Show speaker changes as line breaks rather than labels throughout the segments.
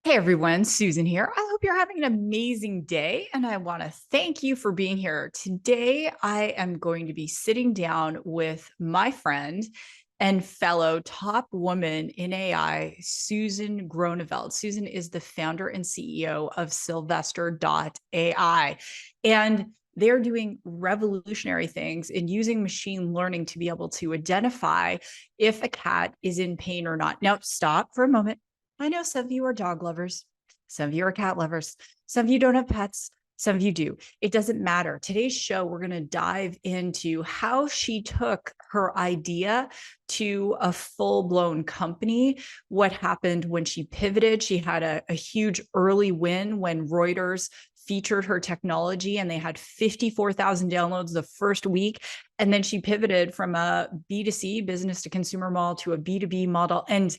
Hey everyone, Susan here. I hope you're having an amazing day, and I want to thank you for being here. Today, I am going to be sitting down with my friend and fellow top woman in AI, Susan Groeneveld. Susan is the founder and CEO of Sylvester.ai, and they're doing revolutionary things in using machine learning to be able to identify if a cat is in pain or not. Now, stop for a moment. I know some of you are dog lovers. Some of you are cat lovers. Some of you don't have pets. Some of you do. It doesn't matter. Today's show, we're going to dive into how she took her idea to a full-blown company, what happened when she pivoted. She had a huge early win when Reuters featured her technology and they had 54,000 downloads the first week. And then she pivoted from a B2C, business to consumer model, to a B2B model. And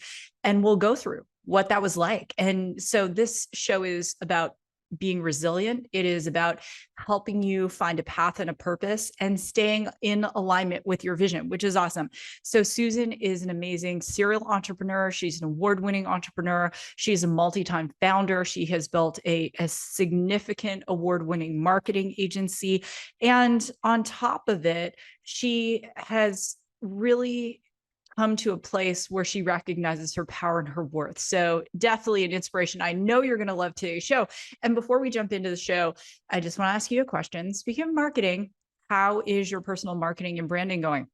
we'll go through what that was like. And so this show is about being resilient. It is about helping you find a path and a purpose and staying in alignment with your vision, which is awesome. So Susan is an amazing serial entrepreneur. She's an award-winning entrepreneur. She's a multi-time founder. She has built a significant award-winning marketing agency. And on top of it, she has really come to a place where she recognizes her power and her worth. So definitely an inspiration. I know you're going to love today's show. And before we jump into the show, I just want to ask you a question. Speaking of marketing, how is your personal marketing and branding going?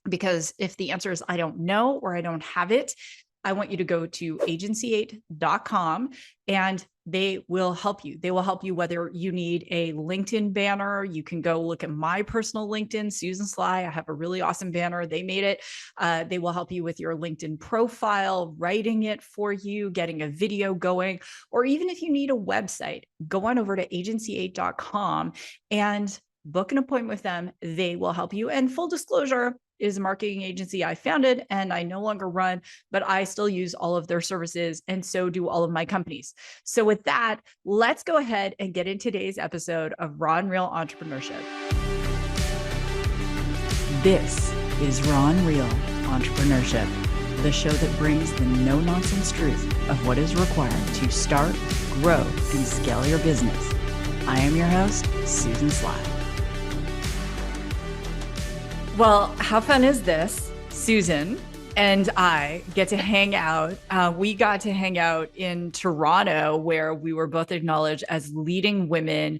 Because if the answer is I don't know or I don't have it, I want you to go to agency8.com and they will help you. They will help you whether you need a LinkedIn banner. You can go look at my personal LinkedIn, Susan Sly. I have a really awesome banner. They made it. They will help you with your LinkedIn profile, writing it for you, getting a video going, or even if you need a website, go on over to agency8.com and book an appointment with them. They will help you. And full disclosure, it is a marketing agency I founded and I no longer run, but I still use all of their services, and so do all of my companies. So with that, let's go ahead and get into today's episode of Raw and Real Entrepreneurship. This is Raw and Real Entrepreneurship, the show that brings the no-nonsense truth of what is required to start, grow, and scale your business. I am your host, Susan Sly. Well, how fun is this? Susan and I get to hang out. We got to hang out in Toronto, where we were both acknowledged as leading women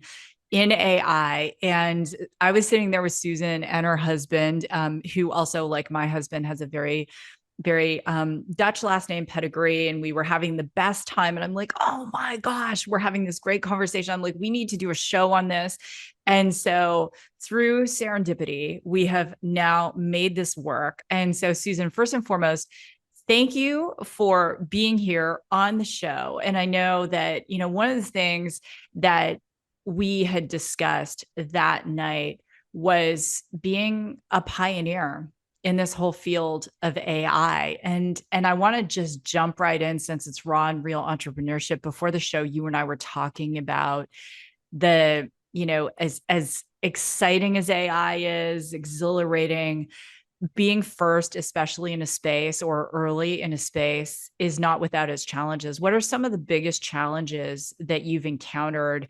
in AI. And I was sitting there with Susan and her husband, who also, like my husband, has a very Dutch last name pedigree, and we were having the best time. And I'm like, oh my gosh, we're having this great conversation. I'm like, we need to do a show on this. And so through serendipity, we have now made this work. And so Susan, first and foremost, thank you for being here on the show. And I know that, one of the things that we had discussed that night was being a pioneer in this whole field of AI. And I want to just jump right in, since it's Raw and Real Entrepreneurship. Before the show, you and I were talking about the, as exciting as AI is, exhilarating, being first, especially in a space or early in a space, is not without its challenges. What are some of the biggest challenges that you've encountered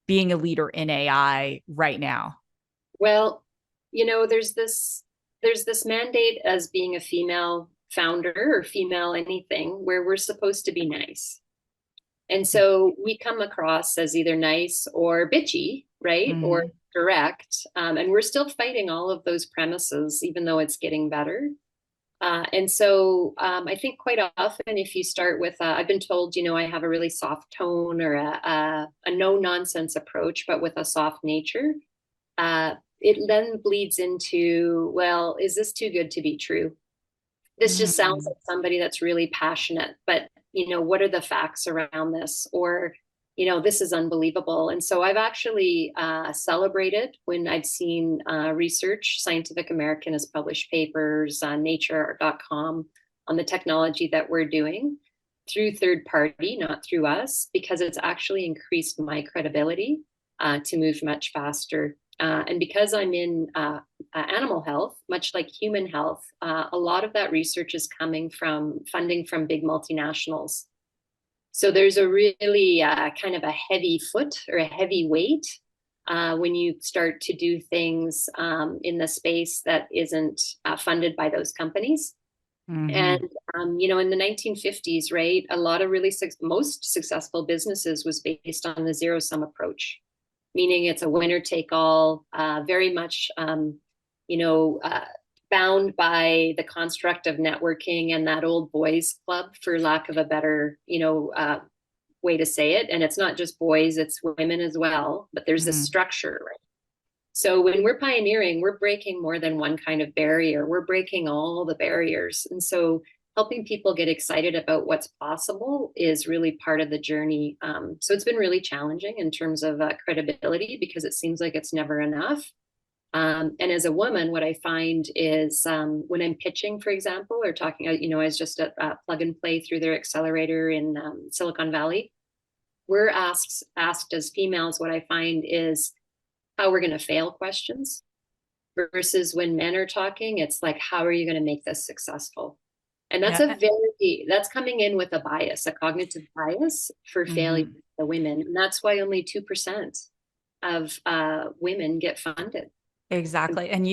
being a leader in AI right now?
Well, there's this mandate as being a female founder or female anything where we're supposed to be nice. And so we come across as either nice or bitchy, right?
Mm.
Or direct. And we're still fighting all of those premises, even though it's getting better. And so I think quite often, if you start with, I've been told, I have a really soft tone or a no-nonsense approach, but with a soft nature. It then bleeds into, well, is this too good to be true? This just sounds like somebody that's really passionate, but what are the facts around this? Or, this is unbelievable. And so I've actually celebrated when I've seen research. Scientific American has published papers on nature.com on the technology that we're doing through third party, not through us, because it's actually increased my credibility to move much faster. And because I'm in animal health, much like human health, a lot of that research is coming from funding from big multinationals. So there's a really kind of a heavy foot or a heavy weight when you start to do things in the space that isn't funded by those companies. And,
Mm-hmm.
in the 1950s, right, a lot of really most successful businesses was based on the zero sum approach, meaning it's a winner take all, very much, bound by the construct of networking and that old boys club, for lack of a better, way to say it. And it's not just boys, it's women as well, but there's a
Mm-hmm.
structure, right? So when we're pioneering, we're breaking more than one kind of barrier. We're breaking all the barriers. And so helping people get excited about what's possible is really part of the journey. So it's been really challenging in terms of credibility, because it seems like it's never enough. And as a woman, what I find is when I'm pitching, for example, or talking, I was just at Plug and Play through their accelerator in Silicon Valley. We're asked as females, what I find is how we're going to fail questions, versus when men are talking, it's like, how are you going to make this successful? And
Yeah.
that's coming in with a bias, a cognitive bias for failure
Mm-hmm.
for women. And that's why only 2% of women get funded.
Exactly. And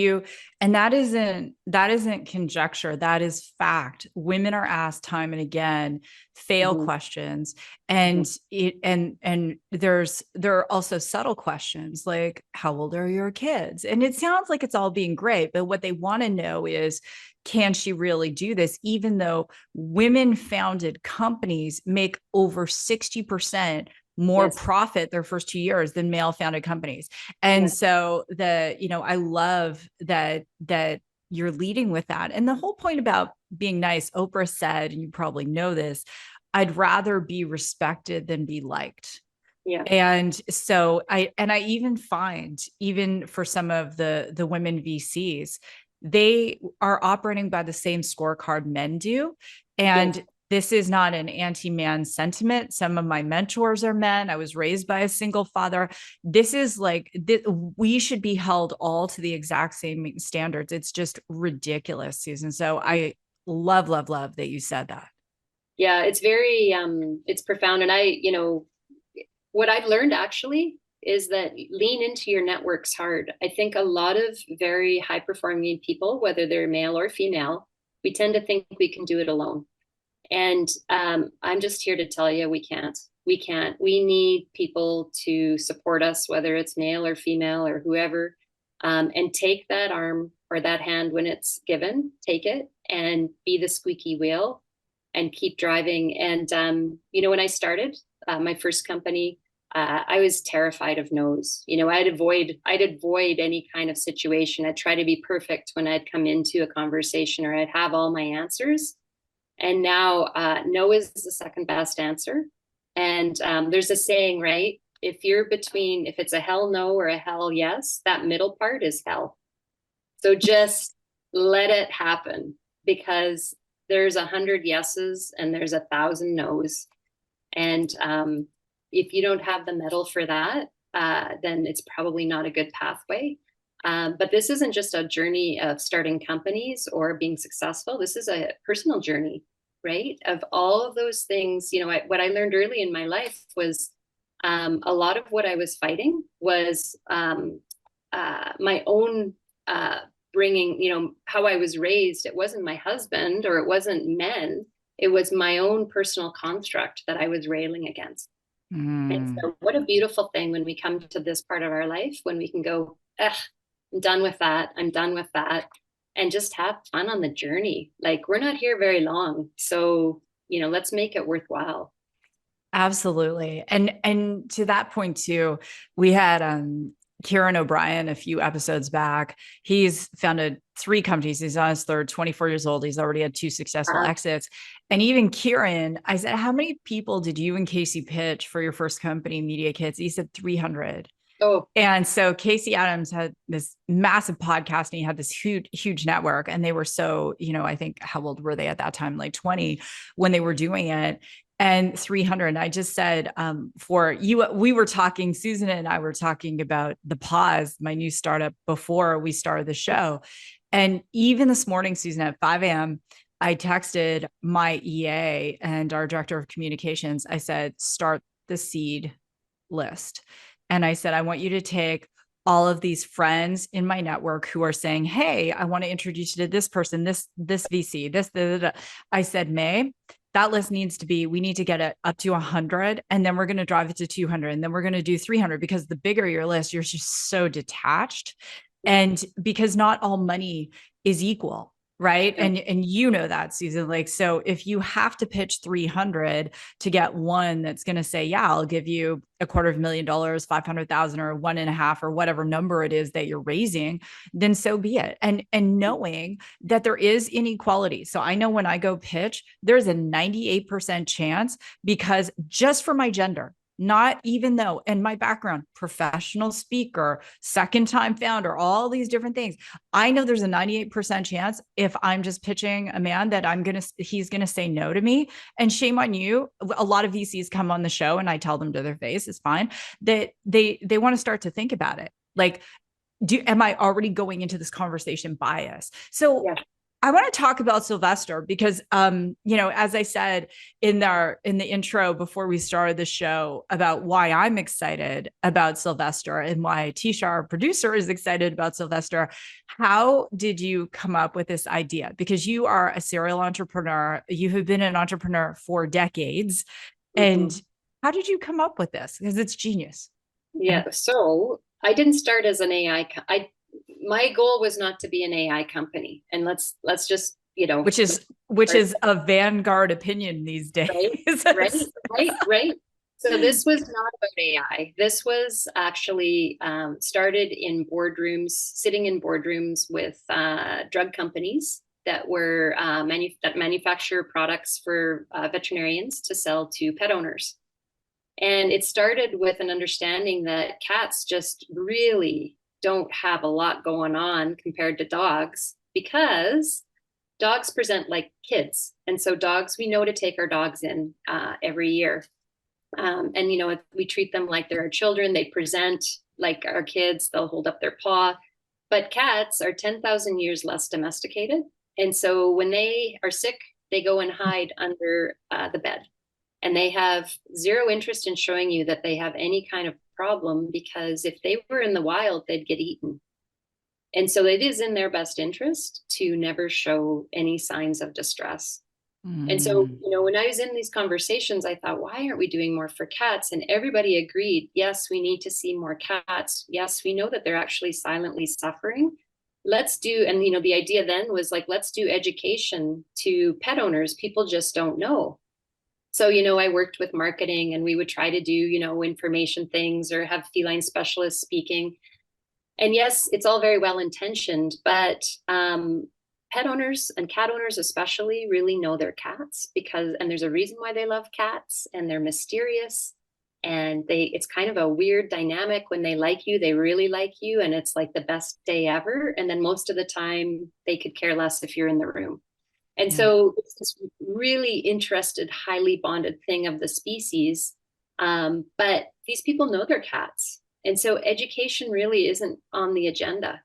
that isn't conjecture. That is fact. Women are asked time and again, fail
Mhm,
questions.
mhm.
And there are also subtle questions like, how old are your kids? And it sounds like it's all being great, but what they want to know is, can she really do this? Even though women founded companies make over 60% more
Yes,
profit their first 2 years than male founded companies. And
yes,
so I love that you're leading with that. And the whole point about being nice, Oprah said, and you probably know this, I'd rather be respected than be liked.
yeah,
And so I even find, even for some of the women VCs, they are operating by the same scorecard men do.
yes.
And this is not an anti-man sentiment. Some of my mentors are men. I was raised by a single father. This is like, we should be held all to the exact same standards. It's just ridiculous, Susan. So I love, love, love that you said that.
Yeah, it's very it's profound. And what I've learned actually is that lean into your networks hard. I think a lot of very high performing people, whether they're male or female, we tend to think we can do it alone. And I'm just here to tell you, we can't. We can't. We need people to support us, whether it's male or female or whoever, and take that arm or that hand when it's given, take it and be the squeaky wheel and keep driving. And, when I started my first company, I was terrified of no's. I'd avoid any kind of situation. I'd try to be perfect when I'd come into a conversation, or I'd have all my answers. And now no is the second best answer. And there's a saying, right? If it's a hell no or a hell yes, that middle part is hell. So just let it happen, because there's 100 yeses and there's 1,000 no's. And if you don't have the mettle for that, then it's probably not a good pathway. But this isn't just a journey of starting companies or being successful. This is a personal journey, right? Of all of those things, what I learned early in my life was a lot of what I was fighting was my own bringing, how I was raised. It wasn't my husband or it wasn't men. It was my own personal construct that I was railing against. And
Mm.
so, what a beautiful thing when we come to this part of our life, when we can go, I'm done with that. I'm done with that. And just have fun on the journey. Like, we're not here very long. So, let's make it worthwhile.
Absolutely. And to that point too, we had Kieran O'Brien a few episodes back. He's founded 3 companies. He's on his third, 24 years old. He's already had 2 successful
Uh,
exits. And even Kieran, I said, how many people did you and Casey pitch for your first company, Media Kits? He said 300.
oh,
And so Casey Adams had this massive podcast and he had this huge, huge network. And they were so, I think, how old were they at that time? Like 20 when they were doing it. And 300. I just said, for you, we were talking, Susan and I were talking about the pause, my new startup, before we started the show. And even this morning, Susan, at 5 a.m., I texted my EA and our director of communications. I said, start the seed list. And I said, I want you to take all of these friends in my network who are saying, hey, I want to introduce you to this person, this VC, this, da, da, da. I said, May, that list needs to be, we need to get it up to 100, and then we're going to drive it to 200, and then we're going to do 300, because the bigger your list, you're just so detached. And because not all money is equal, right? And you know that, Susan. Like, so if you have to pitch 300 to get one that's going to say, yeah, I'll give you $250,000, 500,000, or 1.5, or whatever number it is that you're raising, then so be it. And knowing that there is inequality. So I know when I go pitch, there's a 98% chance, because just for my gender, not even though, and my background, professional speaker, second time founder, all these different things, I know there's a 98% chance, if I'm just pitching a man, that he's going to say no to me. And shame on you. A lot of VCs come on the show and I tell them to their face, it's fine, that they want to start to think about it. Like, am I already going into this conversation bias? So yeah. I want to talk about Sylvester because, as I said in the intro before we started the show, about why I'm excited about Sylvester and why Tisha, our producer, is excited about Sylvester. How did you come up with this idea? Because you are a serial entrepreneur. You have been an entrepreneur for decades. Mm-hmm. And how did you come up with this? Because it's genius.
Yeah. So I didn't start as an AI. My goal was not to be an AI company, and let's just,
which is a vanguard opinion these days.
Right. So this was not about AI. This was actually started in boardrooms, sitting in boardrooms with drug companies that were that manufacture products for veterinarians to sell to pet owners. And it started with an understanding that cats just really don't have a lot going on compared to dogs, because dogs present like kids. And so dogs, we know to take our dogs in every year. And, we treat them like they're our children. They present like our kids. They'll hold up their paw. But cats are 10,000 years less domesticated. And so when they are sick, they go and hide under the bed. And they have zero interest in showing you that they have any kind of problem, because if they were in the wild, they'd get eaten. And so it is in their best interest to never show any signs of distress. And so, when I was in these conversations, I thought, why aren't we doing more for cats? And everybody agreed, yes, we need to see more cats. Yes, we know that they're actually silently suffering. Let's do, and the idea then was like, let's do education to pet owners. People just don't know. So, I worked with marketing, and we would try to do, information things, or have feline specialists speaking. And yes, it's all very well intentioned, but pet owners and cat owners especially really know their cats, and there's a reason why they love cats, and they're mysterious, and it's kind of a weird dynamic. When they like you, they really like you, and it's like the best day ever. And then most of the time they could care less if you're in the room. And so it's this really interested, highly bonded thing of the species. But these people know their cats. And so education really isn't on the agenda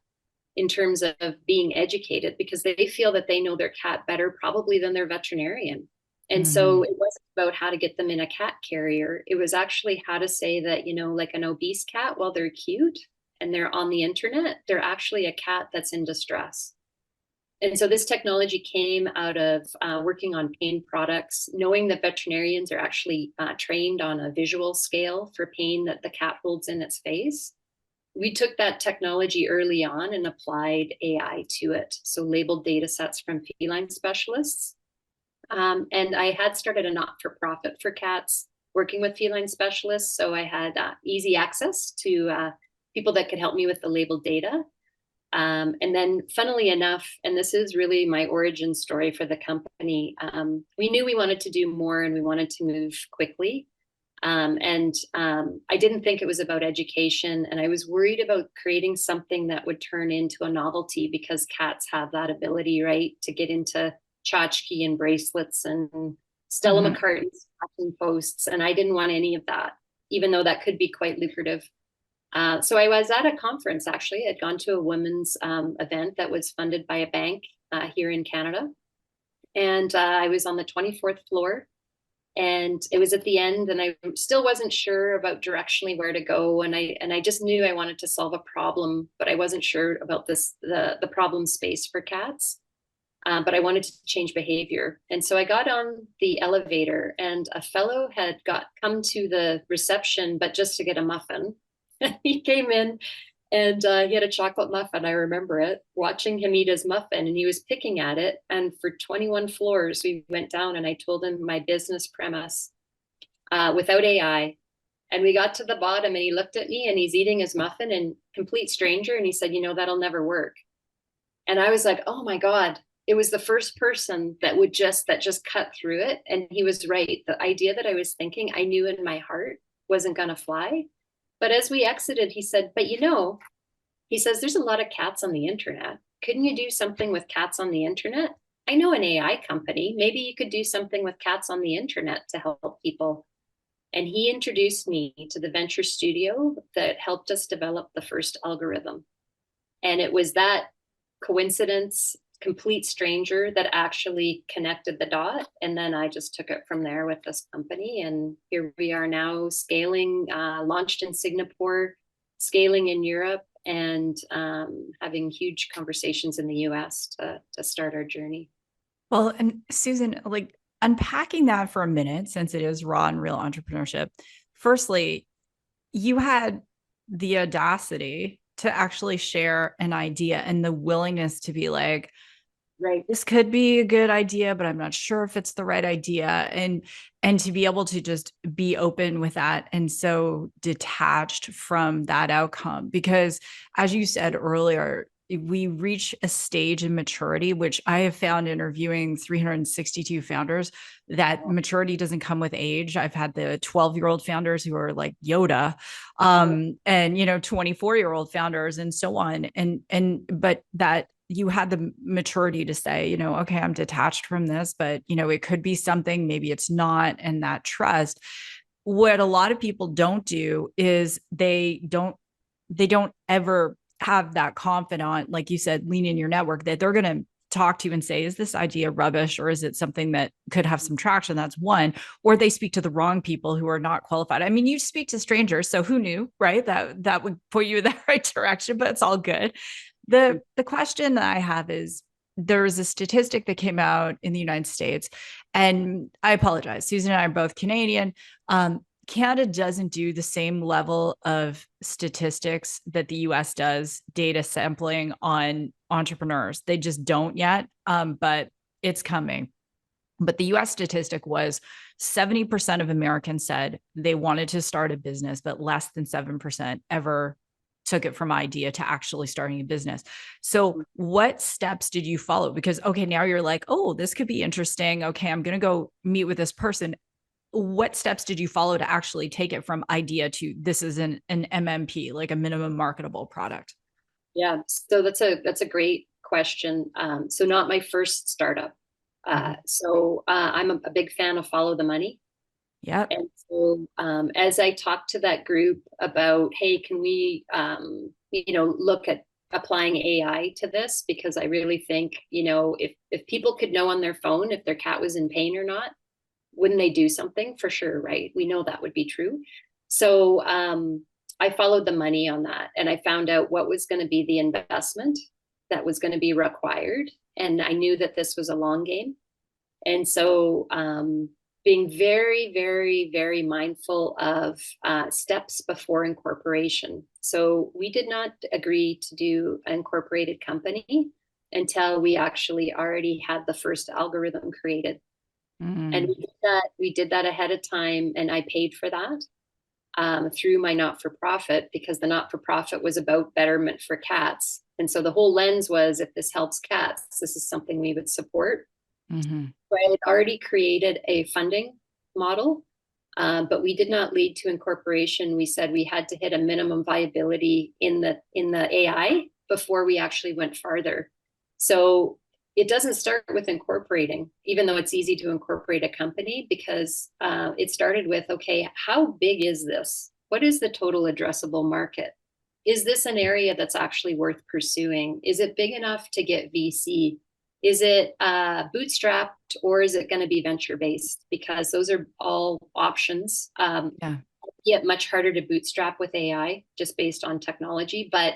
in terms of being educated, because they feel that they know their cat better probably than their veterinarian. And so it wasn't about how to get them in a cat carrier. It was actually how to say that, like an obese cat, while they're cute and they're on the internet, they're actually a cat that's in distress. And so this technology came out of working on pain products, knowing that veterinarians are actually trained on a visual scale for pain that the cat holds in its face. We took that technology early on and applied AI to it. So labeled data sets from feline specialists. And I had started a not-for-profit for cats working with feline specialists. So I had easy access to people that could help me with the labeled data. And then funnily enough, and this is really my origin story for the company, we knew we wanted to do more and we wanted to move quickly. And I didn't think it was about education, and I was worried about creating something that would turn into a novelty, because cats have that ability, right, to get into tchotchke and bracelets and Stella McCartney's fashion posts. And I didn't want any of that, even though that could be quite lucrative. So I was at a conference, actually. I'd gone to a women's event that was funded by a bank here in Canada. And I was on the 24th floor, and it was at the end, and I still wasn't sure about directionally where to go. And I just knew I wanted to solve a problem, but I wasn't sure about the problem space for cats. But I wanted to change behavior. And so I got on the elevator, and a fellow had come to the reception, but just to get a muffin. He came in, and he had a chocolate muffin. I remember it, watching him eat his muffin, and he was picking at it. And for 21 floors, we went down, and I told him my business premise without AI. And we got to the bottom, and he looked at me, and he's eating his muffin, and complete stranger. And he said, that'll never work. And I was like, oh my God. It was the first person that just cut through it. And he was right. The idea that I was thinking, I knew in my heart wasn't going to fly. But as we exited, he said, but he says, there's a lot of cats on the internet. Couldn't you do something with cats on the internet? I know an AI company. Maybe you could do something with cats on the internet to help people. And he introduced me to the venture studio that helped us develop the first algorithm. And it was that coincidence, complete stranger, that actually connected the dot. And then I just took it from there with this company. And here we are now, scaling, launched in Singapore, scaling in Europe, and having huge conversations in the US to start our journey.
Well, and Susan, like unpacking that for a minute, since it is raw and real entrepreneurship, firstly, you had the audacity to actually share an idea and the willingness to be like,
right,
this could be a good idea, but I'm not sure if it's the right idea. And to be able to just be open with that and so detached from that outcome. Because as you said earlier, we reach a stage in maturity, which I have found interviewing 362 founders, that maturity doesn't come with age. I've had the 12-year-old founders who are like Yoda, and 24-year-old founders and so on. But that you had the maturity to say, okay, I'm detached from this, but it could be something, maybe it's not. And that trust. What a lot of people don't do is they don't ever have that confidant, like you said, lean in your network, that they're going to talk to you and say, is this idea rubbish, or is it something that could have some traction? That's one. Or they speak to the wrong people who are not qualified. I mean, you speak to strangers, so who knew, right? That would point you in the right direction, but it's all good. The question that I have is, there's a statistic that came out in the United States, and I apologize, Susan and I are both Canadian. Canada doesn't do the same level of statistics that the US does, data sampling on entrepreneurs. They just don't yet, but it's coming. But the US statistic was 70% of Americans said they wanted to start a business, but less than 7% ever took it from idea to actually starting a business. So what steps did you follow? Because, okay, now you're like, oh, this could be interesting. Okay, I'm going to go meet with this person. What steps did you follow to actually take it from idea to this is an MMP, like a minimum marketable product?
Yeah, so that's a great question. So not my first startup. I'm a big fan of follow the money.
Yeah.
And so as I talked to that group about, hey, can we, look at applying AI to this? Because I really think, if people could know on their phone if their cat was in pain or not, wouldn't they do something? For sure, right? We know that would be true. So I followed the money on that, and I found out what was going to be the investment that was going to be required. And I knew that this was a long game. And so being very, very, very mindful of steps before incorporation. So we did not agree to do an incorporated company until we actually already had the first algorithm created. And we did that ahead of time, and I paid for that through my not-for-profit, because the not-for-profit was about betterment for cats. And so the whole lens was, if this helps cats, this is something we would support.
Mm-hmm.
So I had already created a funding model, but we did not lead to incorporation. We said we had to hit a minimum viability in the AI before we actually went farther. So it doesn't start with incorporating, even though it's easy to incorporate a company, because it started with, okay, how big is this? What is the total addressable market? Is this an area that's actually worth pursuing? Is it big enough to get VC? Is it bootstrapped or is it going to be venture based? Because those are all options.
Yeah.
Get much harder to bootstrap with AI just based on technology. But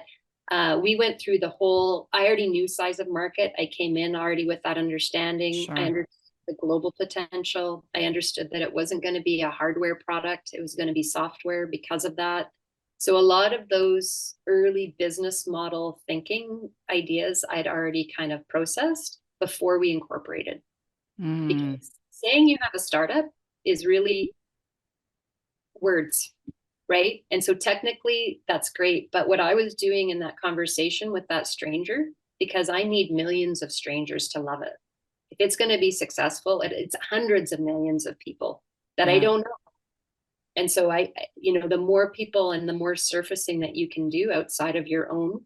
we went through the whole, I already knew size of market. I came in already with that understanding. I
Sure.
understood the global potential. I understood that it wasn't going to be a hardware product. It was going to be software because of that. So a lot of those early business model thinking ideas I'd already kind of processed before we incorporated.
Mm.
Because saying you have a startup is really words, right? And so technically that's great. But what I was doing in that conversation with that stranger, because I need millions of strangers to love it. If it's going to be successful, it's hundreds of millions of people that I
Yeah.
don't know. And so the more people and the more surfacing that you can do outside of your own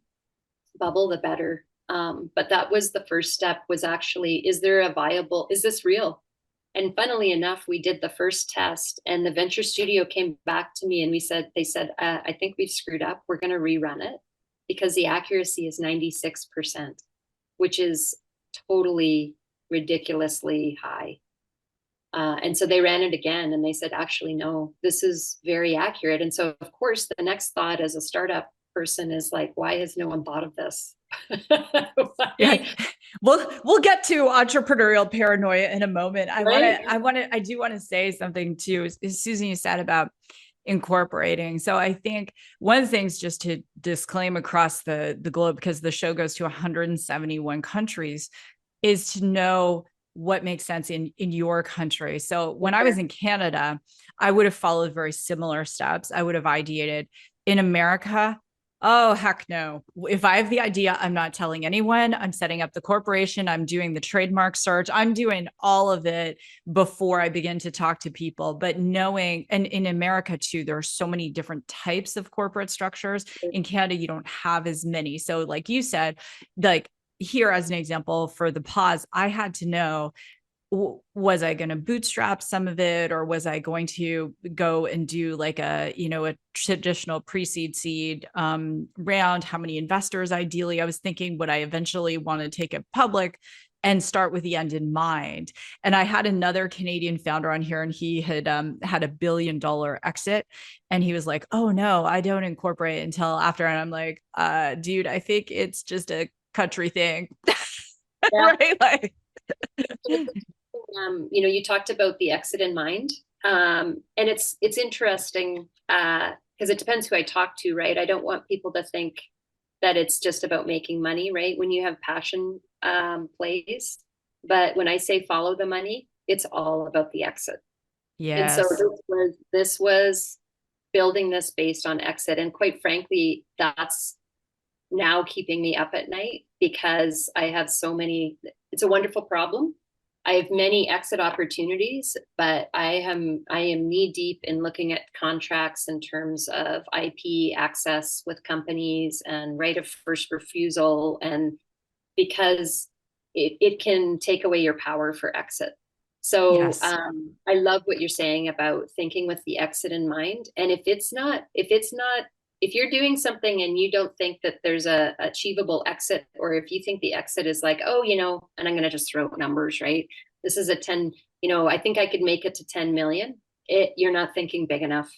bubble, the better. But that was the first step, was actually, is this real? And funnily enough, we did the first test and the venture studio came back to me and they said, I think we've screwed up. We're going to rerun it because the accuracy is 96%, which is totally ridiculously high. And so they ran it again and they said, actually, no, this is very accurate. And so, of course, the next thought as a startup person is like, why has no one thought of this?
Yeah. We'll get to entrepreneurial paranoia in a moment.
Right?
I do want to say something too, is Susan, you said about incorporating. So I think one of the things, just to disclaim across the globe, because the show goes to 171 countries, is to know what makes sense in your country. So when I was in Canada, I would have followed very similar steps. I would have ideated. In America, oh, heck no. If I have the idea, I'm not telling anyone. I'm setting up the corporation. I'm doing the trademark search. I'm doing all of it before I begin to talk to people. But knowing, and in America too, there are so many different types of corporate structures. In Canada, you don't have as many. So like you said, like here as an example for the pause, I had to know, was I going to bootstrap some of it, or was I going to go and do like a traditional pre-seed seed round? How many investors ideally? I was thinking, would I eventually want to take it public and start with the end in mind? And I had another Canadian founder on here, and he had had $1 billion exit, and he was like, "Oh no, I don't incorporate until after." And I'm like, "Dude, I think it's just a country thing."
Yeah.
Right? Like,
You talked about the exit in mind. And it's interesting because it depends who I talk to, right? I don't want people to think that it's just about making money, right? When you have passion plays. But when I say follow the money, it's all about the exit. And so
yes.
this was building this based on exit. And quite frankly, that's now keeping me up at night because I have so many, it's a wonderful problem. I have many exit opportunities, but I am knee deep in looking at contracts in terms of IP access with companies and right of first refusal, and because it can take away your power for exit. So
Yes.
I love what you're saying about thinking with the exit in mind. And if you're doing something and you don't think that there's a achievable exit, or if you think the exit is like, oh, and I'm going to just throw numbers, right? This is a 10, I think I could make it to 10 million. You're not thinking big enough.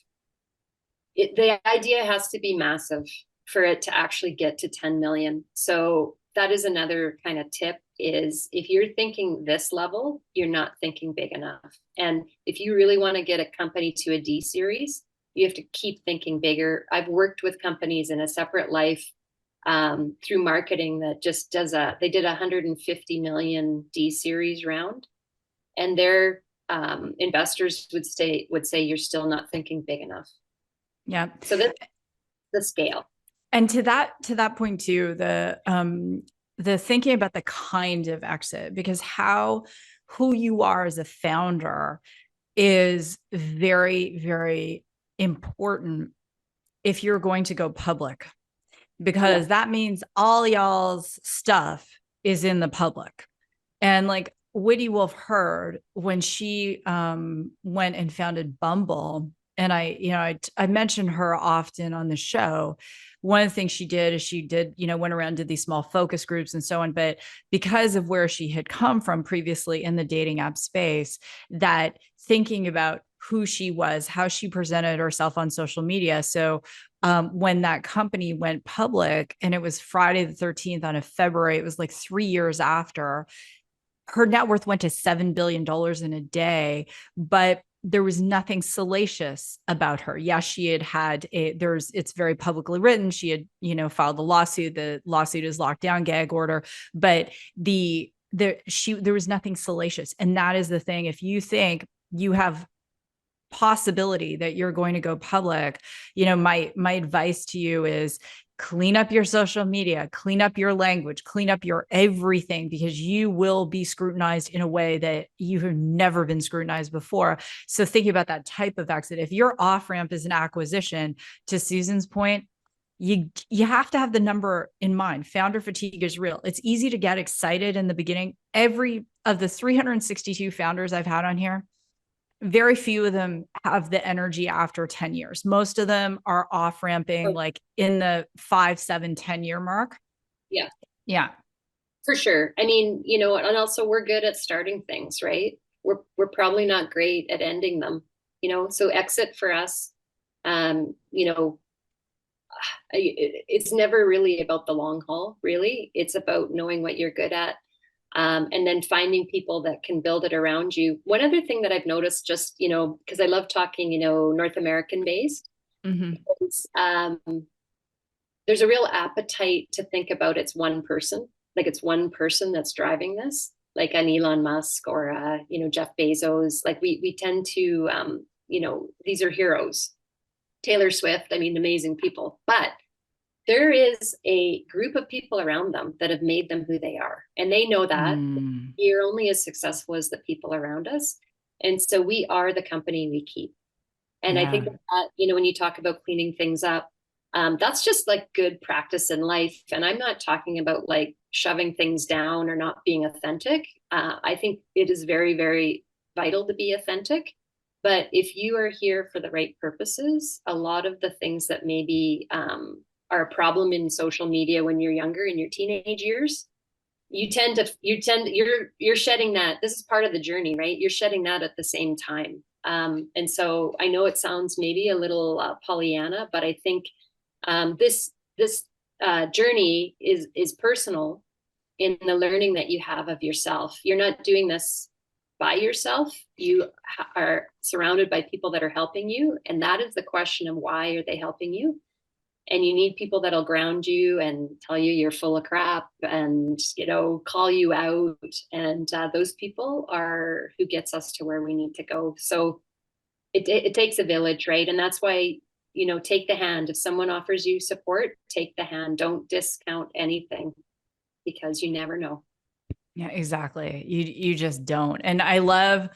The idea has to be massive for it to actually get to 10 million. So that is another kind of tip, is if you're thinking this level, you're not thinking big enough. And if you really want to get a company to a D series, you have to keep thinking bigger. I've worked with companies in a separate life through marketing that just they did 150 million D series round, and their investors would say you're still not thinking big enough.
Yeah.
So that's the scale.
And to that point too, the thinking about the kind of exit, because who you are as a founder is very, very important if you're going to go public, because that means all y'all's stuff is in the public. And like Whitney Wolf Herd, when she went and founded Bumble, and I mention her often on the show. One of the things she did is she did, went around, did these small focus groups and so on. But because of where she had come from previously in the dating app space, that thinking about who she was, how she presented herself on social media. So when that company went public, and it was Friday the 13th on a February, it was like 3 years after, her net worth went to $7 billion in a day, but there was nothing salacious about her. Yeah, she had it's very publicly written. She had, filed a lawsuit. The lawsuit is lockdown gag order, but there was nothing salacious. And that is the thing. If you think you have possibility that you're going to go public, my advice to you is clean up your social media, clean up your language, clean up your everything, because you will be scrutinized in a way that you have never been scrutinized before. So thinking about that type of exit, if your off ramp is an acquisition, to Susan's point, you have to have the number in mind. Founder fatigue is real. It's easy to get excited in the beginning. Every of the 362 founders I've had on here, very few of them have the energy after 10 years. Most of them are off ramping
Oh,
like in the 5, 7, 10 year mark.
yeah,
Yeah.
for sure. I mean, and also we're good at starting things, right? We're probably not great at ending them, so exit for us, um, you know, it's never really about the long haul, really. It's about knowing what you're good at, and then finding people that can build it around you. One other thing that I've noticed, just, because I love talking, North American based,
Mm-hmm.
is, there's a real appetite to think about it's one person, like it's one person that's driving this, like an Elon Musk or, Jeff Bezos. Like we tend to, these are heroes. Taylor Swift, I mean, amazing people, but there is a group of people around them that have made them who they are. And they know that
Mm,
you're only as successful as the people around us. And so we are the company we keep. And I think
yeah.
that, when you talk about cleaning things up, that's just like good practice in life. And I'm not talking about like shoving things down or not being authentic. I think it is very, very vital to be authentic. But if you are here for the right purposes, a lot of the things that maybe are a problem in social media when you're younger, in your teenage years, you're shedding that. This is part of the journey, right? You're shedding that at the same time. And so I know it sounds maybe a little Pollyanna, but I think this journey is personal in the learning that you have of yourself. You're not doing this by yourself. You are surrounded by people that are helping you, and that is the question of why are they helping you? And you need people that'll ground you and tell you you're full of crap and call you out, and those people are who gets us to where we need to go. So it takes a village, right? And that's why, take the hand. If someone offers you support, take the hand. Don't discount anything, because you never know.
Yeah, exactly. You just don't. And I love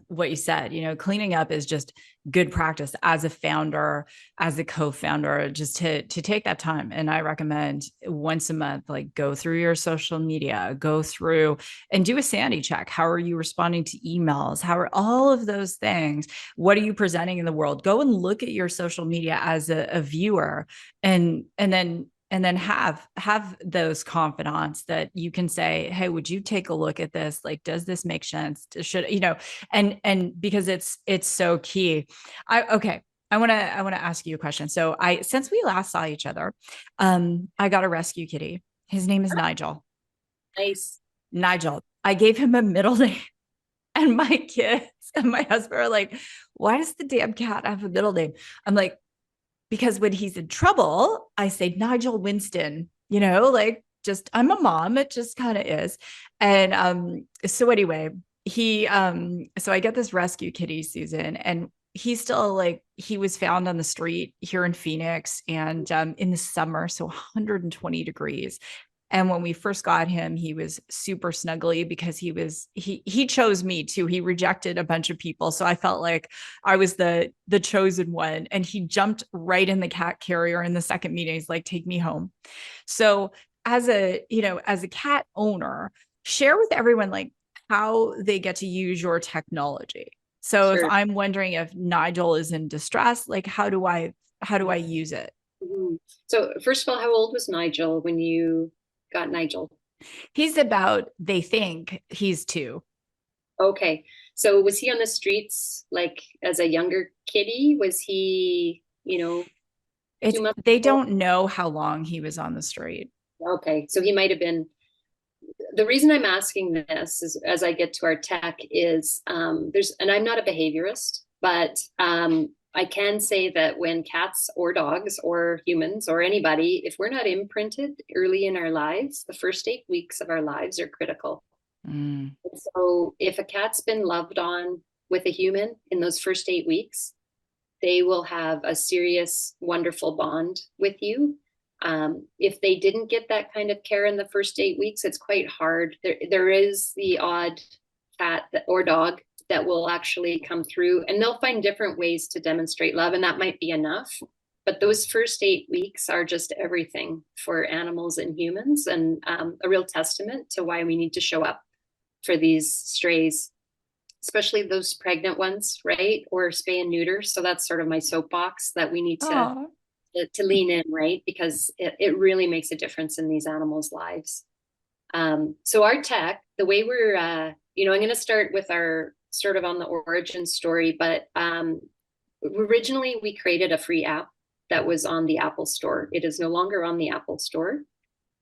what you said. Cleaning up is just good practice as a founder, as a co-founder, just to take that time. And I recommend once a month, like go through your social media, go through and do a sanity check. How are you responding to emails? How are all of those things? What are you presenting in the world? Go and look at your social media as a viewer, and then have those confidants that you can say, hey, would you take a look at this? Like, does this make sense? And because it's so key. Okay. I want to ask you a question. So since we last saw each other, I got a rescue kitty. His name is Nigel.
Nice.
Nigel. I gave him a middle name, and my kids and my husband are like, why does the damn cat have a middle name? I'm like, because when he's in trouble, I say Nigel Winston, like just I'm a mom. It just kind of is. And so anyway, so I get this rescue kitty, Susan, and he's still like he was found on the street here in Phoenix, and in the summer, so 120 degrees. And when we first got him, he was super snuggly because he chose me too. He rejected a bunch of people. So I felt like I was the chosen one. And he jumped right in the cat carrier in the second meeting. He's like, take me home. So as a cat owner, share with everyone like how they get to use your technology. So if
Sure.
I'm wondering if Nigel is in distress, like how do I use it?
Mhm. So first of all, how old was Nigel when you got Nigel?
He's about, they think he's 2.
Okay. So was he on the streets like as a younger kitty? Was he, 2 months
They
old?
don't know how long he was on the street.
Okay. So he might have been. The reason I'm asking this is as I get to our tech is and I'm not a behaviorist, but I can say that when cats or dogs or humans or anybody, if we're not imprinted early in our lives, the first 8 weeks of our lives are critical.
Mm.
So if a cat's been loved on with a human in those first 8 weeks, they will have a serious, wonderful bond with you. If they didn't get that kind of care in the first 8 weeks, it's quite hard. There is the odd cat or dog that will actually come through, and they'll find different ways to demonstrate love, and that might be enough. But those first 8 weeks are just everything for animals and humans, and a real testament to why we need to show up for these strays, especially those pregnant ones, right? Or spay and neuter. So that's sort of my soapbox that we need
Oh,
to lean in, right? Because it really makes a difference in these animals' lives. So our tech, the way we're, I'm going to start with our sort of on the origin story, but originally we created a free app that was on the Apple Store. It is no longer on the Apple Store.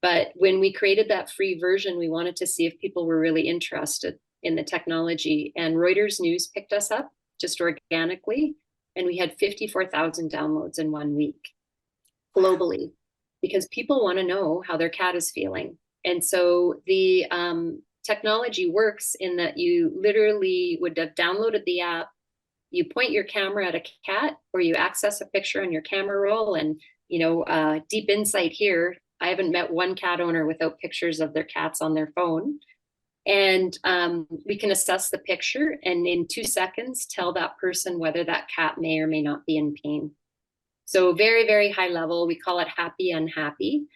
But when we created that free version, we wanted to see if people were really interested in the technology. And Reuters News picked us up just organically. And we had 54,000 downloads in 1 week globally because people want to know how their cat is feeling. And so the technology works in that you literally would have downloaded the app, you point your camera at a cat, or you access a picture on your camera roll, and deep insight here, I haven't met one cat owner without pictures of their cats on their phone. And we can assess the picture and in 2 seconds tell that person whether that cat may or may not be in pain. So very, very high level. We call it happy, unhappy.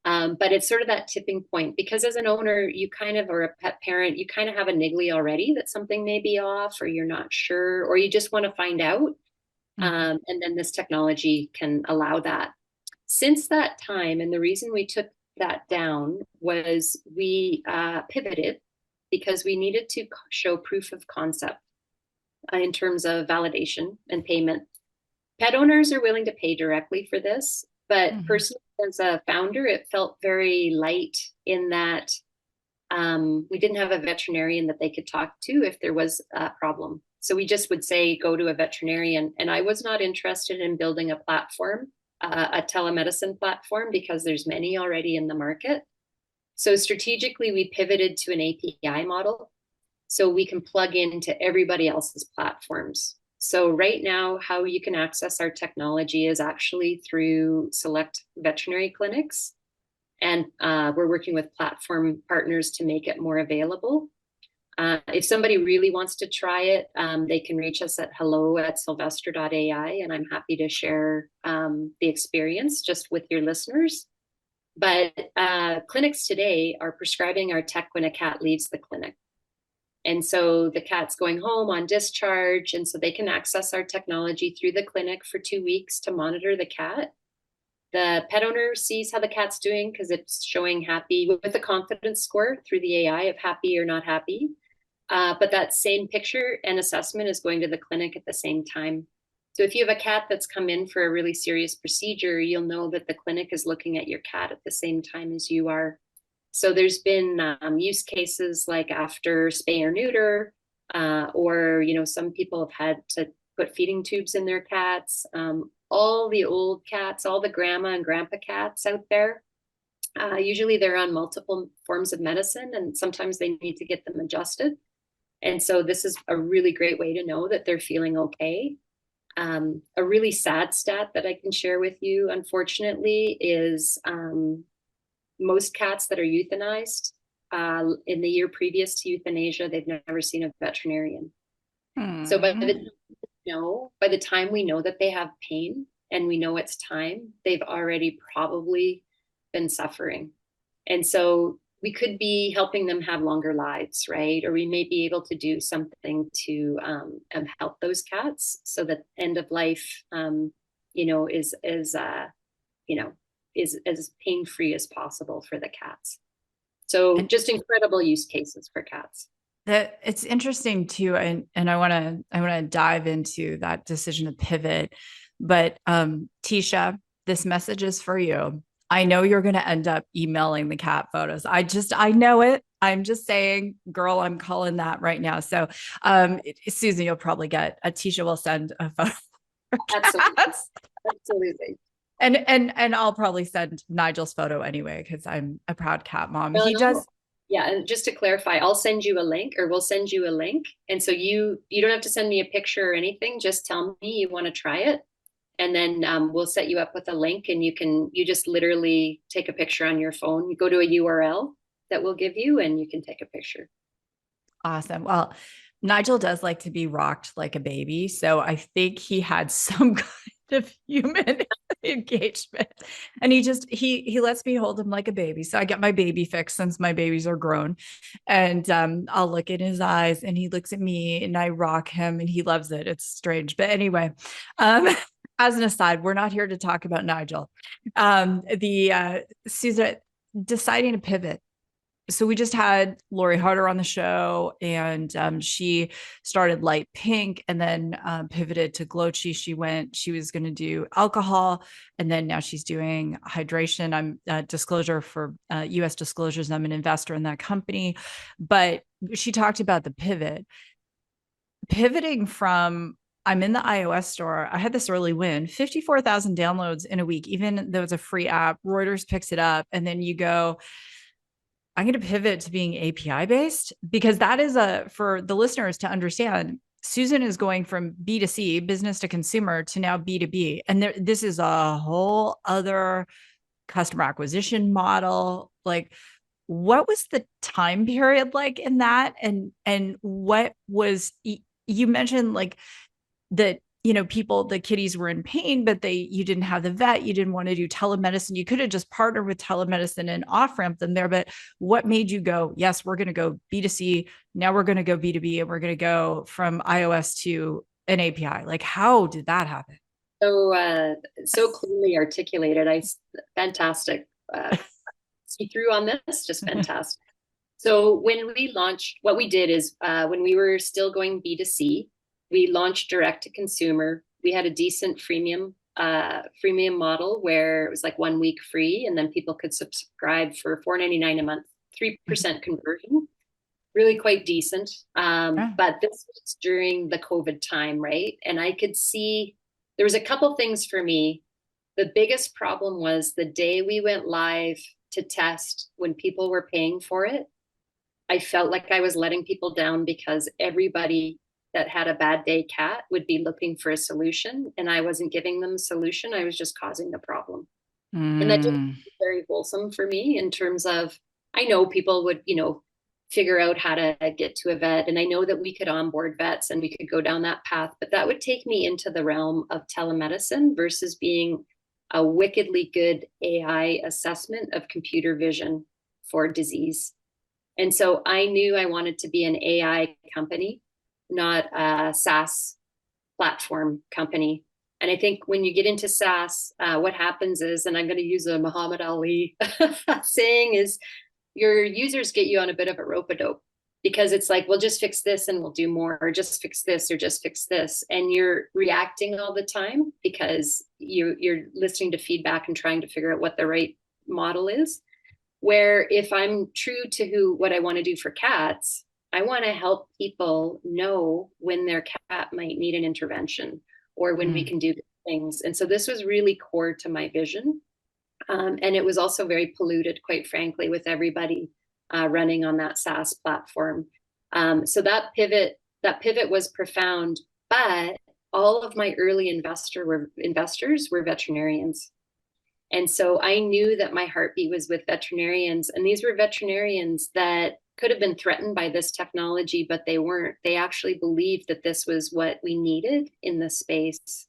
But it's sort of that tipping point because as an owner, you kind of, or a pet parent, you kind of have a niggly already that something may be off, or you're not sure, or you just want to find out. And then this technology can allow that. Since that time, and the reason we took that down was we pivoted because we needed to show proof of concept in terms of validation and payment. Pet owners are willing to pay directly for this, but personally, as a founder, it felt very light in that we didn't have a veterinarian that they could talk to if there was a problem. So we just would say, go to a veterinarian. And I was not interested in building a platform, a telemedicine platform, because there's many already in the market. So strategically, we pivoted to an API model so we can plug into everybody else's platforms. So right now, how you can access our technology is actually through select veterinary clinics. And we're working with platform partners to make it more available. If somebody really wants to try it, they can reach us at hello@Sylvester.ai, and I'm happy to share the experience just with your listeners. But clinics today are prescribing our tech when a cat leaves the clinic. And so the cat's going home on discharge, and so they can access our technology through the clinic for 2 weeks to monitor the cat. The pet owner sees how the cat's doing because it's showing happy with a confidence score through the AI of happy or not happy. But that same picture and assessment is going to the clinic at the same time. So if you have a cat that's come in for a really serious procedure, you'll know that the clinic is looking at your cat at the same time as you are. So there's been use cases like after spay or neuter, or some people have had to put feeding tubes in their cats. All the old cats, all the grandma and grandpa cats out there, usually they're on multiple forms of medicine, and sometimes they need to get them adjusted. And so this is a really great way to know that they're feeling okay. A really sad stat that I can share with you, unfortunately, is most cats that are euthanized in the year previous to euthanasia, they've never seen a veterinarian. So by the time we know that they have pain and we know it's time, they've already probably been suffering. And so we could be helping them have longer lives, right? Or we may be able to do something to help those cats so that end of life, you know, is as pain-free as possible for the cats. So
And
just incredible use cases for cats.
that it's interesting too, and I want to dive into that decision to pivot. But Tisha, this message is for you. I know you're going to end up emailing the cat photos. I know it. I'm just saying, girl, I'm calling that right now. So, Susan, you'll probably get Tisha will send a photo for
Absolutely.
cats.
Absolutely.
And I'll probably send Nigel's photo anyway, because I'm a proud cat mom.
No,
He
no.
does.
Yeah, and just to clarify, I'll send you a link, or we'll send you a link. And so you don't have to send me a picture or anything. Just tell me you want to try it. And then we'll set you up with a link, and you just literally take a picture on your phone. You go to a URL that we'll give you, and you can take a picture.
Awesome. Well, Nigel does like to be rocked like a baby. So I think he had some kind of human engagement. And he lets me hold him like a baby. So I get my baby fix since my babies are grown. And I'll look in his eyes and he looks at me and I rock him and he loves it. It's strange. But anyway, as an aside, we're not here to talk about Nigel. The Susan deciding to pivot. So we just had Lori Harder on the show, and she started light pink and then pivoted to glow cheese. She was going to do alcohol, and then now she's doing hydration. I'm disclosure for US disclosures. I'm an investor in that company, but she talked about the pivoting from I'm in the iOS store. I had this early win, 54,000 downloads in a week, even though it's a free app. Reuters picks it up, and then you go, I'm going to pivot to being API based, because that is for the listeners to understand. Susan is going from B2C, business to consumer, to now B2B. And this is a whole other customer acquisition model. Like, what was the time period like in that? And what was, you mentioned like that, people, the kitties were in pain, but you didn't have the vet, you didn't want to do telemedicine. You could have just partnered with telemedicine and off ramp them there. But what made you go, yes, we're going to go B2C. Now we're going to go B2B, and we're going to go from iOS to an API. Like, how did that happen?
So clearly articulated. Fantastic. See through on this, just fantastic. So when we launched, what we did is when we were still going B2C, we launched direct to consumer. We had a decent freemium model where it was like 1 week free, and then people could subscribe for $4.99 a month, 3% conversion, really quite decent. But this was during the COVID time, right? And I could see there was a couple things for me. The biggest problem was the day we went live to test, when people were paying for it, I felt like I was letting people down, because everybody that had a bad day cat would be looking for a solution, and I wasn't giving them a solution. I was just causing the problem. And that didn't feel very wholesome for me, in terms of, I know people would, figure out how to get to a vet. And I know that we could onboard vets and we could go down that path, but that would take me into the realm of telemedicine versus being a wickedly good AI assessment of computer vision for disease. And so I knew I wanted to be an AI company, not a SaaS platform company. And I think when you get into SaaS, what happens is, and I'm going to use a Muhammad Ali saying, is your users get you on a bit of a rope-a-dope, because it's like, well, just fix this and we'll do more, or just fix this or just fix this. And you're reacting all the time because you're listening to feedback and trying to figure out what the right model is. Where if I'm true to what I want to do for cats, I want to help people know when their cat might need an intervention, or when we can do things. And so this was really core to my vision. And it was also very polluted, quite frankly, with everybody running on that SaaS platform. So that pivot was profound, but all of my early investors were veterinarians. And so I knew that my heartbeat was with veterinarians, and these were veterinarians that could have been threatened by this technology, but they weren't. They actually believed that this was what we needed in the space.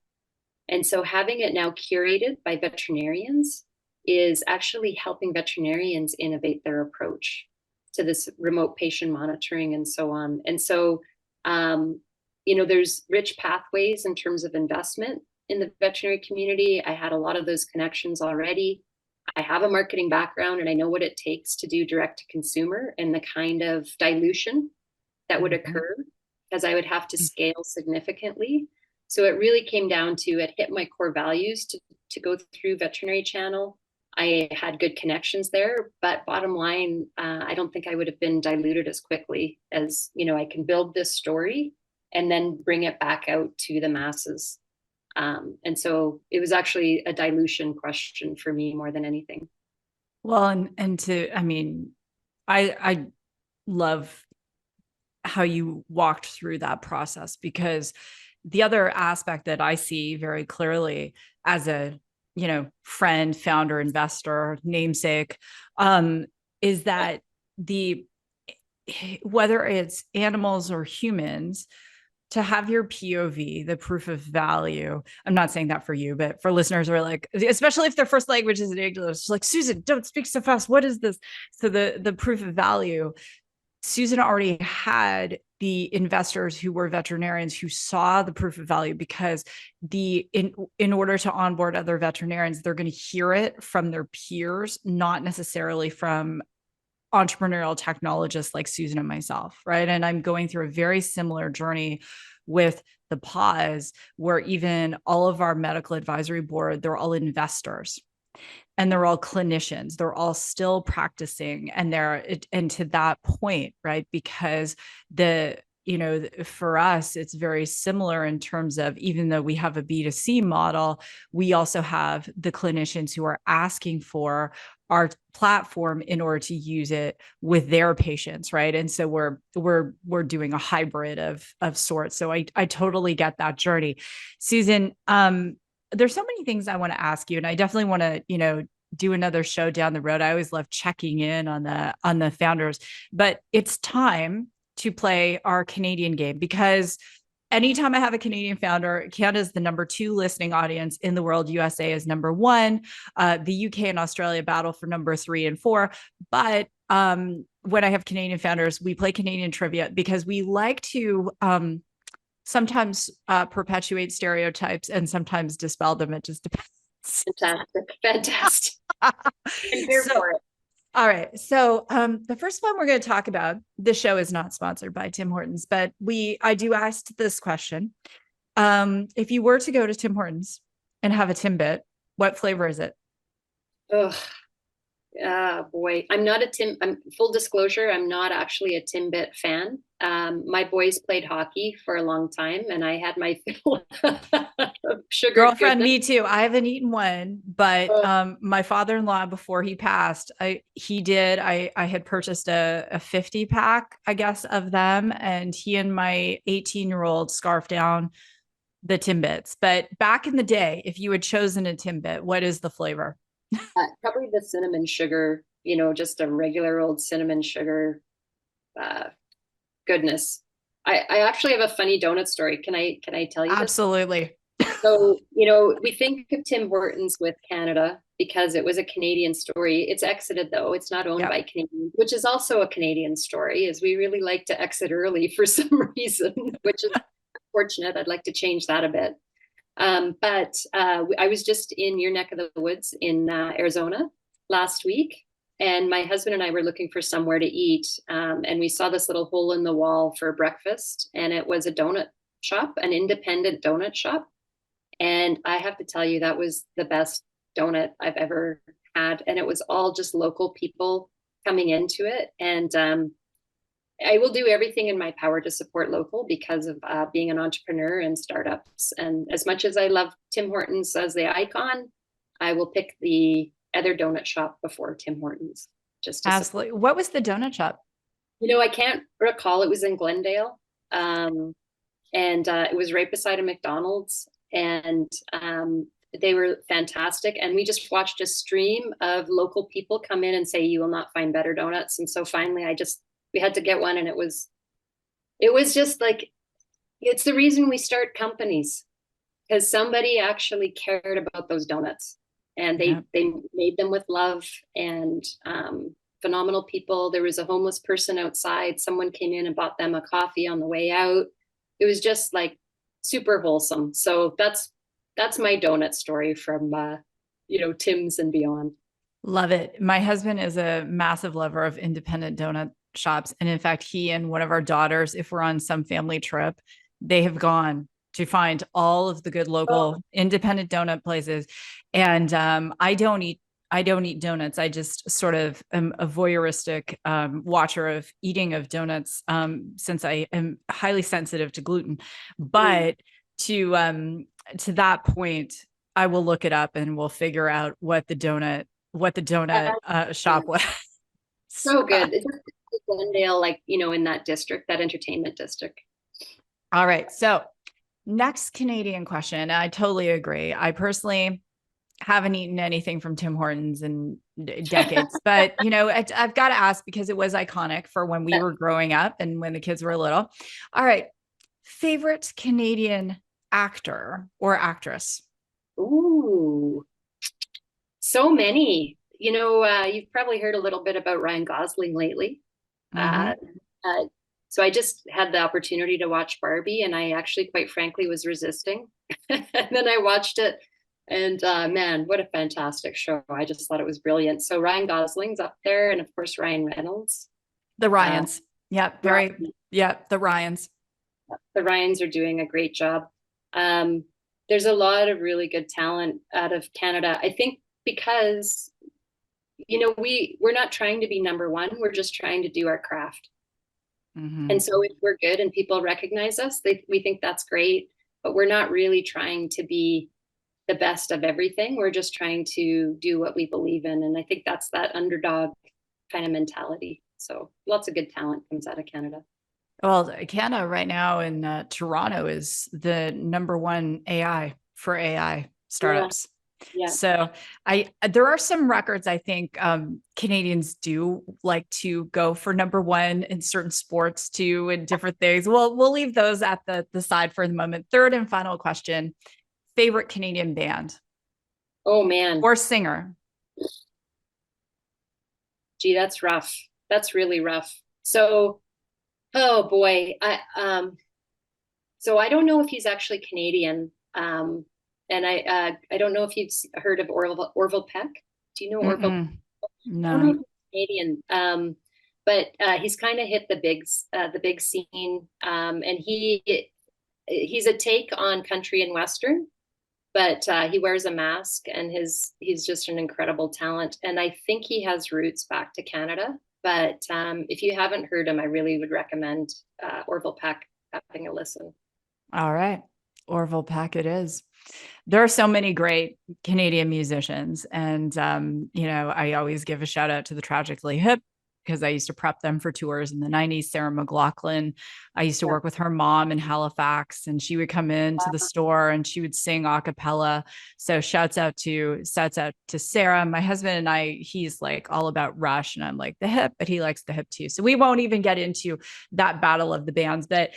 And so having it now curated by veterinarians is actually helping veterinarians innovate their approach to this remote patient monitoring and so on. And so, there's rich pathways in terms of investment in the veterinary community. I had a lot of those connections already. I have a marketing background and I know what it takes to do direct to consumer and the kind of dilution that would occur, because I would have to scale significantly. So it really came down to, it hit my core values to go through veterinary channel. I had good connections there, but bottom line, I don't think I would have been diluted as quickly as, I can build this story and then bring it back out to the masses. And so it was actually a dilution question for me more than anything.
Well, I love how you walked through that process, because the other aspect that I see very clearly as a, friend, founder, investor, namesake, is that whether it's animals or humans, to have your POV, the proof of value. I'm not saying that for you, but for listeners who are like, especially if their first language is in English, it's like, Susan, don't speak so fast. What is this? So the proof of value, Susan already had the investors who were veterinarians who saw the proof of value, because in order to onboard other veterinarians, they're going to hear it from their peers, not necessarily from entrepreneurial technologists like Susan and myself, right? And I'm going through a very similar journey with the pause, where even all of our medical advisory board, they're all investors and they're all clinicians. They're all still practicing, and and to that point, right? Because for us, it's very similar in terms of, even though we have a B2C model, we also have the clinicians who are asking for our platform in order to use it with their patients, right? And so we're doing a hybrid of sorts. So I totally get that journey. Susan, there's so many things I want to ask you, and I definitely want to, do another show down the road. I always love checking in on the founders, but it's time to play our Canadian game, because anytime I have a Canadian founder, Canada is the number 2 listening audience in the world. USA is number 1. The UK and Australia battle for number 3 and 4. But when I have Canadian founders, we play Canadian trivia, because we like to sometimes perpetuate stereotypes and sometimes dispel them. It just depends.
Fantastic. I'm here for it.
All right. So the first one we're going to talk about, this show is not sponsored by Tim Hortons, but I do ask this question. If you were to go to Tim Hortons and have a Timbit, what flavor is it?
Ugh. Boy, I'm full disclosure, I'm not actually a Timbit fan. My boys played hockey for a long time and I had my fill of sugar.
Girlfriend, me too. I haven't eaten one, but my father-in-law, before he passed, I had purchased a 50 pack, I guess, of them. And he and my 18-year-old scarfed down the Timbits. But back in the day, if you had chosen a Timbit, what is the flavor?
Probably the cinnamon sugar, just a regular old cinnamon sugar. Goodness. I actually have a funny donut story. Can I tell you this?
Absolutely.
So, we think of Tim Hortons with Canada because it was a Canadian story. It's exited though. It's not owned by Canadians, which is also a Canadian story, is we really like to exit early for some reason, which is unfortunate. I'd like to change that a bit. But I was just in your neck of the woods in Arizona last week, and my husband and I were looking for somewhere to eat, and we saw this little hole in the wall for breakfast, and it was a donut shop, an independent donut shop. And I have to tell you, that was the best donut I've ever had, and it was all just local people coming into it. And I will do everything in my power to support local because of being an entrepreneur and startups. And as much as I love Tim Hortons as the icon, I will pick the other donut shop before Tim Hortons. Just
absolutely. Support. What was the donut shop?
I can't recall. It was in Glendale, and it was right beside a McDonald's, and they were fantastic. And we just watched a stream of local people come in and say, "You will not find better donuts." And so finally, we had to get one, and it was just like, it's the reason we start companies, because somebody actually cared about those donuts. and they made them with love, and phenomenal people. There was a homeless person outside. Someone came in and bought them a coffee on the way out. It was just like super wholesome. So that's my donut story from Tim's and beyond.
Love it. My husband is a massive lover of independent donut shops. And in fact, he and one of our daughters, if we're on some family trip, they have gone to find all of the good local independent donut places. And I don't eat donuts. I just sort of am a voyeuristic watcher of eating of donuts since I am highly sensitive to gluten. But to that point, I will look it up and we'll figure out what the donut shop was.
So good. It's Glendale, like, in that district, that entertainment district.
All right. So next Canadian question. I totally agree. I personally haven't eaten anything from Tim Hortons in decades, but I've got to ask because it was iconic for when we were growing up and when the kids were little. All right. Favorite Canadian actor or actress?
Ooh, so many. You've probably heard a little bit about Ryan Gosling lately. So I just had the opportunity to watch Barbie, and I actually, quite frankly, was resisting. And then I watched it, and man, what a fantastic show. I just thought it was brilliant. So Ryan Gosling's up there, and of course, Ryan Reynolds.
The Ryans. The Ryans.
The Ryans are doing a great job. There's a lot of really good talent out of Canada. I think because, we're not trying to be number one. We're just trying to do our craft. And so if we're good and people recognize us, we think that's great, but we're not really trying to be the best of everything. We're just trying to do what we believe in. And I think that's that underdog kind of mentality. So lots of good talent comes out of Canada.
Well, Canada right now in Toronto is the number one for AI startups. Yeah. So there are some records I think Canadians do like to go for number one in certain sports too, and different things. We'll leave those at the side for the moment. Third and final question: favorite Canadian band?
Oh man,
or singer?
Gee, that's rough. That's really rough. So, oh boy, so I don't know if he's actually Canadian. And I don't know if you've heard of Orville Peck. Do you know Orville?
No.
I don't know if he's Canadian, but he's kind of hit the big scene. And he's a take on country and western, but he wears a mask, and he's just an incredible talent. And I think he has roots back to Canada. But if you haven't heard him, I really would recommend Orville Peck having a listen.
All right. Orville Peck it is. There are so many great Canadian musicians. And, I always give a shout out to the Tragically Hip because I used to prep them for tours in the 90s. Sarah McLachlan. I used to work with her mom in Halifax, and she would come into the store and she would sing a cappella. So shouts out to Sarah. My husband and I, he's like all about Rush, and I'm like the hip, but he likes the hip too. So we won't even get into that battle of the bands. But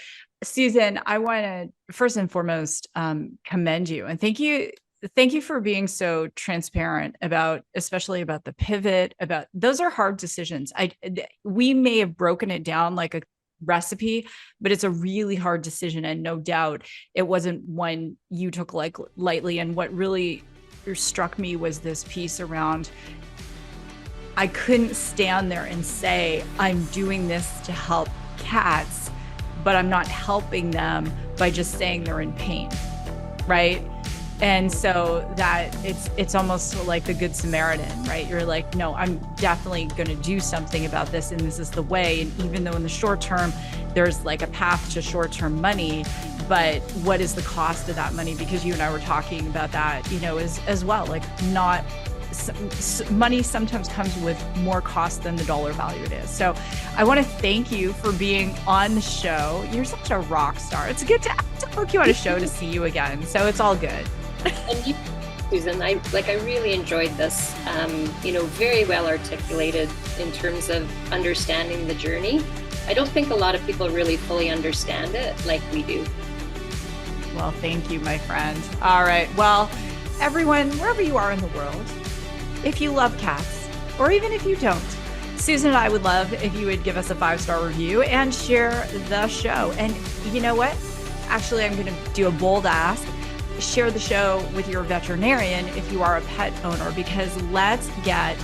Susan, I want to first and foremost commend you and thank you for being so transparent especially about the pivot. About those are hard decisions. We may have broken it down like a recipe, but it's a really hard decision, and no doubt it wasn't one you took like lightly. And what really struck me was this piece around, I couldn't stand there and say, I'm doing this to help cats, but I'm not helping them by just saying they're in pain, right? And so that it's almost like the Good Samaritan, right? You're like, no, I'm definitely going to do something about this, and this is the way. And even though in the short term, there's like a path to short-term money, but what is the cost of that money? Because you and I were talking about that, as well, like money sometimes comes with more cost than the dollar value it is. So I want to thank you for being on the show. You're such a rock star. It's good to book you on a show to see you again. So it's all good.
And you, Susan, I really enjoyed this, very well articulated in terms of understanding the journey. I don't think a lot of people really fully understand it like we do.
Well, thank you, my friend. All right. Well, everyone, wherever you are in the world, if you love cats, or even if you don't, Susan and I would love if you would give us a 5-star review and share the show. And you know what? Actually, I'm going to do a bold ask. Share the show with your veterinarian if you are a pet owner, because let's get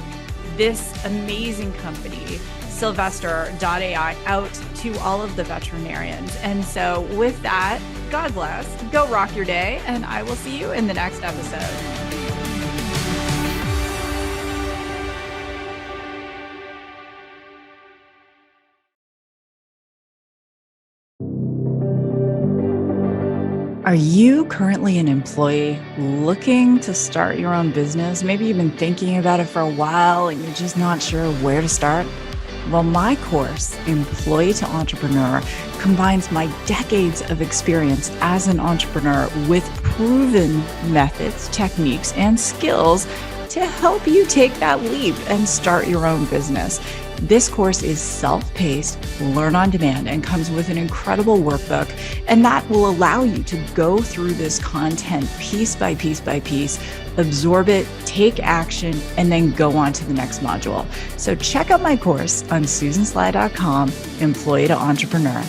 this amazing company, Sylvester.ai, out to all of the veterinarians. And so with that, God bless, go rock your day, and I will see you in the next episode. Are you currently an employee looking to start your own business? Maybe you've been thinking about it for a while and you're just not sure where to start. Well, my course, Employee to Entrepreneur, combines my decades of experience as an entrepreneur with proven methods, techniques, and skills to help you take that leap and start your own business. This course is self-paced, learn on demand, and comes with an incredible workbook. And that will allow you to go through this content piece by piece by piece, absorb it, take action, and then go on to the next module. So check out my course on susansly.com, Employee to Entrepreneur.